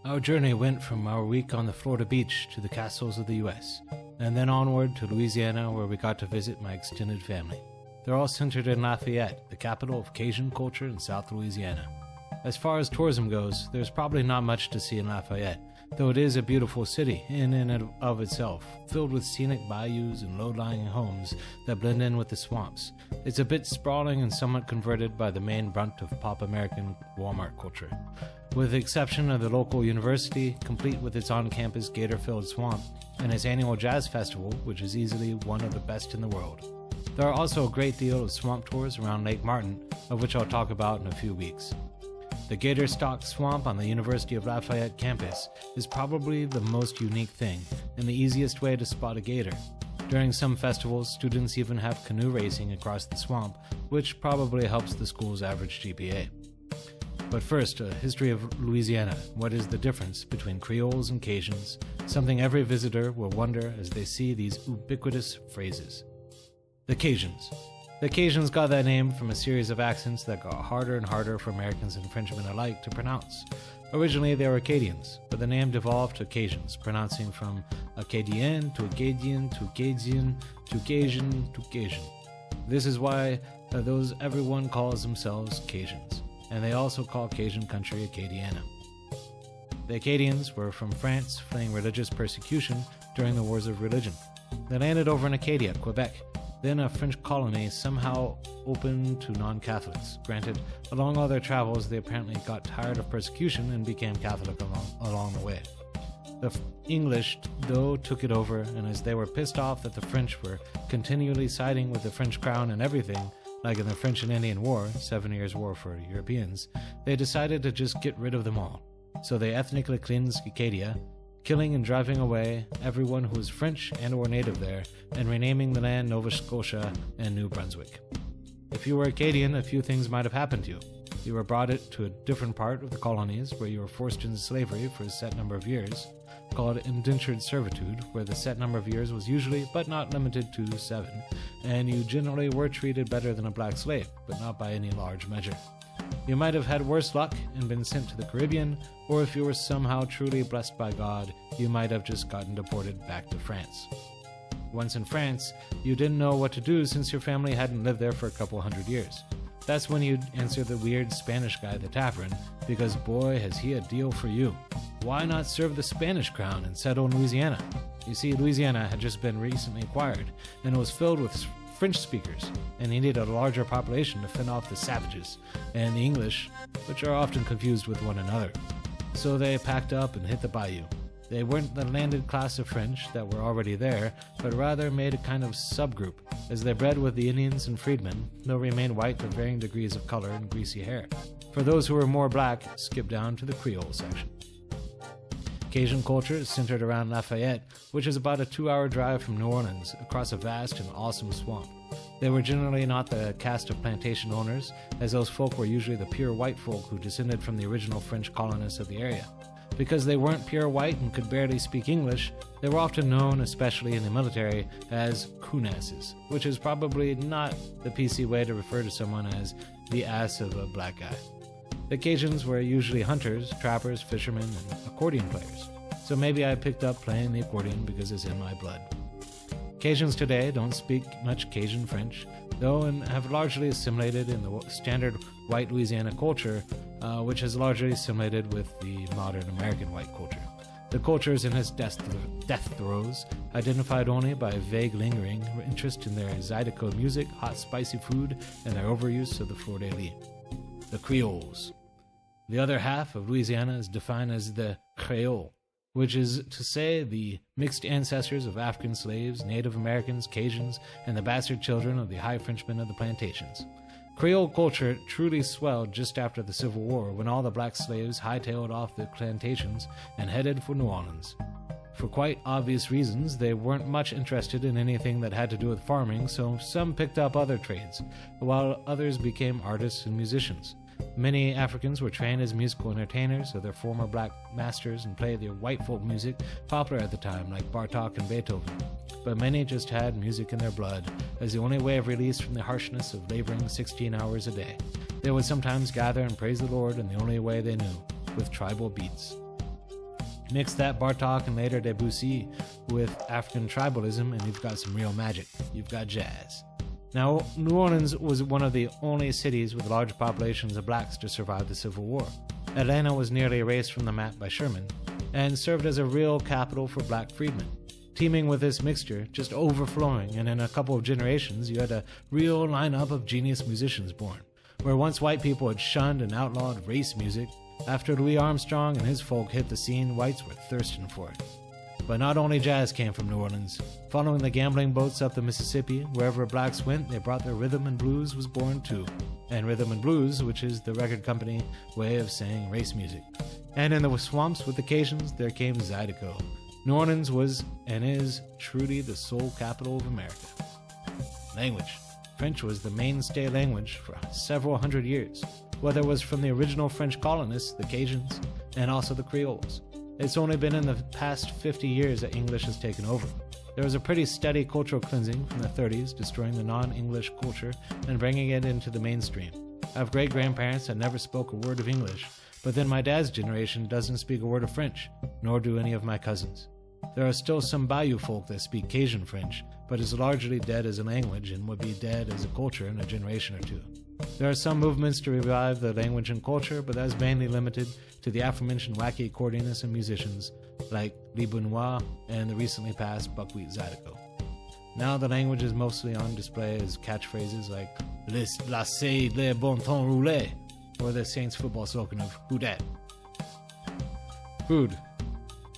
Our journey went from our week on the Florida beach to the castles of the U.S., and then onward to Louisiana, where we got to visit my extended family. They're all centered in Lafayette, the capital of Cajun culture in South Louisiana. As far as tourism goes, there's probably not much to see in Lafayette, though it is a beautiful city in and of itself, filled with scenic bayous and low-lying homes that blend in with the swamps. It's a bit sprawling and somewhat converted by the main brunt of pop American Walmart culture. With the exception of the local university, complete with its on-campus gator-filled swamp, and its annual jazz festival, which is easily one of the best in the world. There are also a great deal of swamp tours around Lake Martin, of which I'll talk about in a few weeks. The Gator-stocked swamp on the University of Lafayette campus is probably the most unique thing, and the easiest way to spot a gator. During some festivals, students even have canoe racing across the swamp, which probably helps the school's average GPA. But first, a history of Louisiana. What is the difference between Creoles and Cajuns? Something every visitor will wonder as they see these ubiquitous phrases. The Cajuns. The Cajuns got that name from a series of accents that got harder and harder for Americans and Frenchmen alike to pronounce. Originally, they were Acadians, but the name devolved to Cajuns, pronouncing from Acadien to Acadian to Cajun to Cajun to Cajun. This is why everyone calls themselves Cajuns, and they also call Cajun country Acadiana. The Acadians were from France, fleeing religious persecution during the Wars of Religion. They landed over in Acadia, Quebec, then a French colony somehow open to non-Catholics. Granted, along all their travels, they apparently got tired of persecution and became Catholic along the way. The English, though, took it over, and as they were pissed off that the French were continually siding with the French crown and everything, like in the French and Indian War, 7 Years' War for Europeans, they decided to just get rid of them all. So they ethnically cleansed Acadia, killing and driving away everyone who was French and or native there, and renaming the land Nova Scotia and New Brunswick. If you were Acadian, a few things might have happened to you. You were brought to a different part of the colonies where you were forced into slavery for a set number of years, called indentured servitude, where the set number of years was usually, but not limited to, 7, and you generally were treated better than a black slave, but not by any large measure. You might have had worse luck and been sent to the Caribbean, or if you were somehow truly blessed by God, you might have just gotten deported back to France. Once in France, you didn't know what to do since your family hadn't lived there for a couple hundred years. That's when you'd answer the weird Spanish guy at the tavern, because boy has he a deal for you. Why not serve the Spanish crown and settle in Louisiana? You see, Louisiana had just been recently acquired, and it was filled with French speakers, and needed a larger population to fend off the savages and the English, which are often confused with one another. So they packed up and hit the bayou. They weren't the landed class of French that were already there, but rather made a kind of subgroup, as they bred with the Indians and freedmen, though remained white with varying degrees of color and greasy hair. For those who were more black, skip down to the Creole section. Cajun culture is centered around Lafayette, which is about a 2-hour drive from New Orleans, across a vast and awesome swamp. They were generally not the caste of plantation owners, as those folk were usually the pure white folk who descended from the original French colonists of the area. Because they weren't pure white and could barely speak English, they were often known, especially in the military, as coonasses, which is probably not the PC way to refer to someone as the ass of a black guy. The Cajuns were usually hunters, trappers, fishermen, and accordion players, so maybe I picked up playing the accordion because it's in my blood. Cajuns today don't speak much Cajun French, though, and have largely assimilated in the standard white Louisiana culture, which has largely assimilated with the modern American white culture. The culture is in its death throes, identified only by a vague lingering interest in their zydeco music, hot spicy food, and their overuse of the fleur-de-lis. The Creoles. The other half of Louisiana is defined as the Creole, which is to say the mixed ancestors of African slaves, Native Americans, Cajuns, and the bastard children of the high Frenchmen of the plantations. Creole culture truly swelled just after the Civil War, when all the black slaves hightailed off the plantations and headed for New Orleans. For quite obvious reasons, they weren't much interested in anything that had to do with farming, so some picked up other trades, while others became artists and musicians. Many Africans were trained as musical entertainers of their former black masters and played their white folk music, popular at the time, like Bartok and Beethoven. But many just had music in their blood, as the only way of release from the harshness of laboring 16 hours a day. They would sometimes gather and praise the Lord in the only way they knew, with tribal beats. Mix that Bartok and later Debussy with African tribalism and you've got some real magic. You've got jazz. Now, New Orleans was one of the only cities with large populations of blacks to survive the Civil War. Atlanta was nearly erased from the map by Sherman and served as a real capital for black freedmen. Teeming with this mixture, just overflowing, and in a couple of generations you had a real lineup of genius musicians born. Where once white people had shunned and outlawed race music, after Louis Armstrong and his folk hit the scene, whites were thirsting for it. But not only jazz came from New Orleans. Following the gambling boats up the Mississippi, wherever blacks went, they brought their rhythm and blues was born too. And rhythm and blues, which is the record company way of saying race music. And in the swamps with the Cajuns, there came Zydeco. New Orleans was and is truly the soul capital of America. Language. French was the mainstay language for several hundred years, whether it was from the original French colonists, the Cajuns, and also the Creoles. It's only been in the past 50 years that English has taken over. There was a pretty steady cultural cleansing from the 30s, destroying the non-English culture and bringing it into the mainstream. I have great-grandparents that never spoke a word of English, but then my dad's generation doesn't speak a word of French, nor do any of my cousins. There are still some Bayou folk that speak Cajun French, but is largely dead as a language and would be dead as a culture in a generation or two. There are some movements to revive the language and culture, but that is mainly limited to the aforementioned wacky accordionists and musicians like Lee Benoit and the recently passed Buckwheat Zydeco. Now the language is mostly on display as catchphrases like Laissez le bon temps rouler, or the Saints football slogan of Who Dat? Food.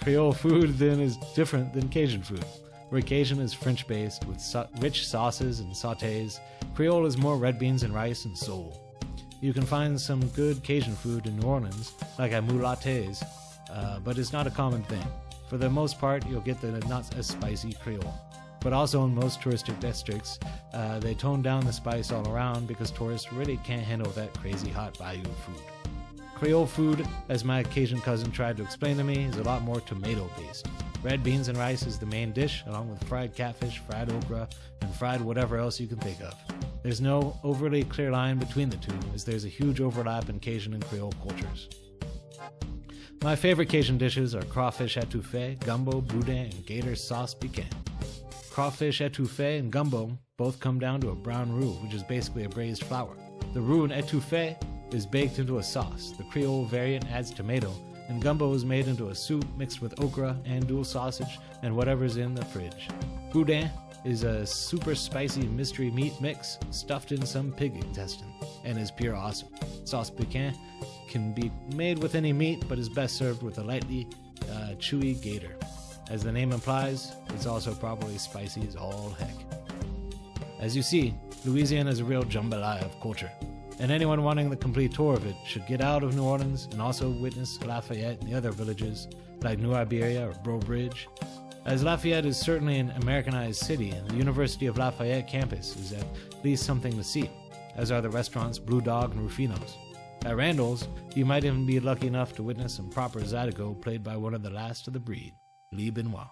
Creole food then is different than Cajun food. Where Cajun is French-based with rich sauces and sautés, Creole is more red beans and rice and soul. You can find some good Cajun food in New Orleans, like moulattes, but it's not a common thing. For the most part, you'll get the not as spicy Creole. But also in most touristic districts, they tone down the spice all around because tourists really can't handle that crazy hot bayou food. Creole food, as my Cajun cousin tried to explain to me, is a lot more tomato-based. Red beans and rice is the main dish, along with fried catfish, fried okra, and fried whatever else you can think of. There's no overly clear line between the two, as there's a huge overlap in Cajun and Creole cultures. My favorite Cajun dishes are crawfish etouffee, gumbo, boudin, and gator sauce piquant. Crawfish etouffee and gumbo both come down to a brown roux, which is basically a braised flour. The roux in etouffee is baked into a sauce. The Creole variant adds tomato, and gumbo is made into a soup mixed with okra, andouille sausage, and whatever's in the fridge. Boudin is a super spicy mystery meat mix stuffed in some pig intestine, and is pure awesome. Sauce piquant can be made with any meat, but is best served with a lightly chewy gator. As the name implies, it's also probably spicy as all heck. As you see, Louisiana is a real jambalaya of culture, and anyone wanting the complete tour of it should get out of New Orleans and also witness Lafayette and the other villages like New Iberia or Breaux Bridge. As Lafayette is certainly an Americanized city, and the University of Lafayette campus is at least something to see, as are the restaurants Blue Dog and Rufino's. At Randall's, you might even be lucky enough to witness some proper Zydeco played by one of the last of the breed, Lee Benoit.